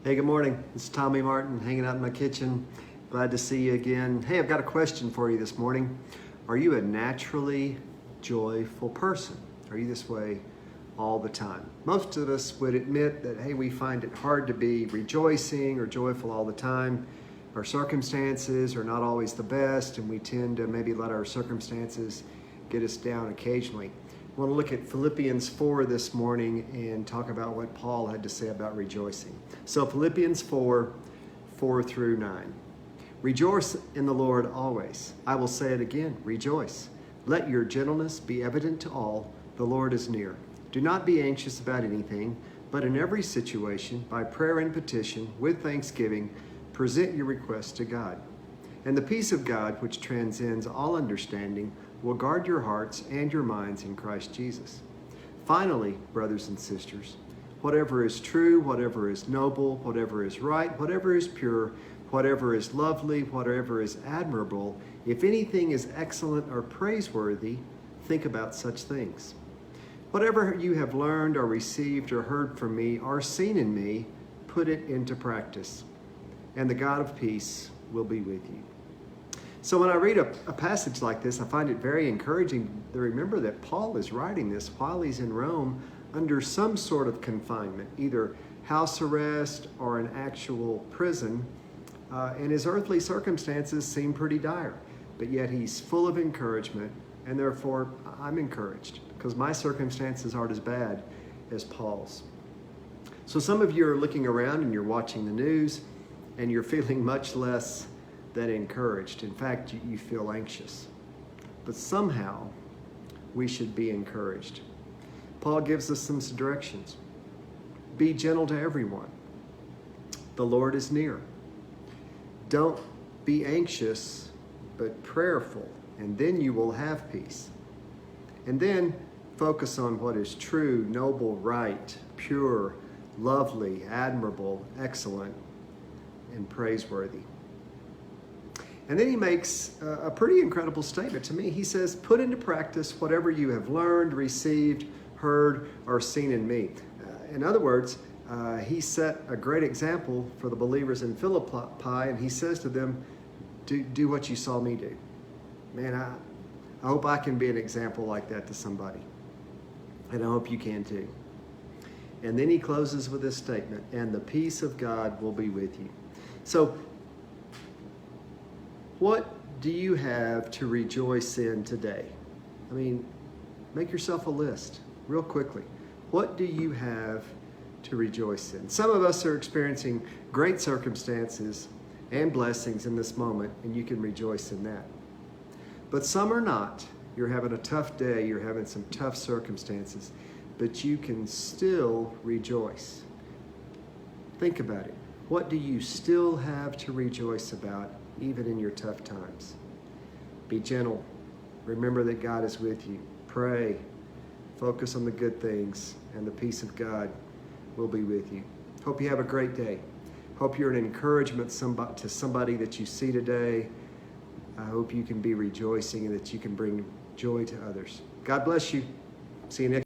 Hey, good morning. It's Tommy Martin hanging out in my kitchen. Glad to see you again. Hey, I've got a question for you this morning. Are you a naturally joyful person? Are you this way all the time? Most of us would admit that, hey, we find it hard to be rejoicing or joyful all the time. Our circumstances are not always the best, and we tend to maybe let our circumstances get us down occasionally. I want to look at Philippians 4 this morning and talk about what Paul had to say about rejoicing. So Philippians 4 through 9. Rejoice in the Lord always. I will say it again, rejoice. Let your gentleness be evident to all. The Lord is near. Do not be anxious about anything, but in every situation, by prayer and petition, with thanksgiving, present your requests to God. And the peace of God, which transcends all understanding, will guard your hearts and your minds in Christ Jesus. Finally, brothers and sisters, whatever is true, whatever is noble, whatever is right, whatever is pure, whatever is lovely, whatever is admirable, if anything is excellent or praiseworthy, think about such things. Whatever you have learned or received or heard from me or seen in me, put it into practice, and the God of peace will be with you. So when I read a passage like this, I find it very encouraging to remember that Paul is writing this while he's in Rome under some sort of confinement, either house arrest or an actual prison, and his earthly circumstances seem pretty dire, but yet he's full of encouragement, and therefore I'm encouraged because my circumstances aren't as bad as Paul's. So some of you are looking around and you're watching the news and you're feeling much less than encouraged. In fact, you feel anxious. But somehow, we should be encouraged. Paul gives us some directions. Be gentle to everyone. The Lord is near. Don't be anxious, but prayerful, and then you will have peace. And then focus on what is true, noble, right, pure, lovely, admirable, excellent, and praiseworthy. And then he makes a pretty incredible statement to me. He says, put into practice whatever you have learned, received, heard, or seen in me. In other words, he set a great example for the believers in Philippi, and he says to them, do what you saw me do. Man, I hope I can be an example like that to somebody. And I hope you can too. And then he closes with this statement, and the peace of God will be with you. So, what do you have to rejoice in today? I mean, make yourself a list real quickly. What do you have to rejoice in? Some of us are experiencing great circumstances and blessings in this moment, and you can rejoice in that. But some are not. You're having a tough day, you're having some tough circumstances, but you can still rejoice. Think about it. What do you still have to rejoice about, even in your tough times? Be gentle. Remember that God is with you. Pray. Focus on the good things, and the peace of God will be with you. Hope you have a great day. Hope you're an encouragement to somebody that you see today. I hope you can be rejoicing and that you can bring joy to others. God bless you. See you next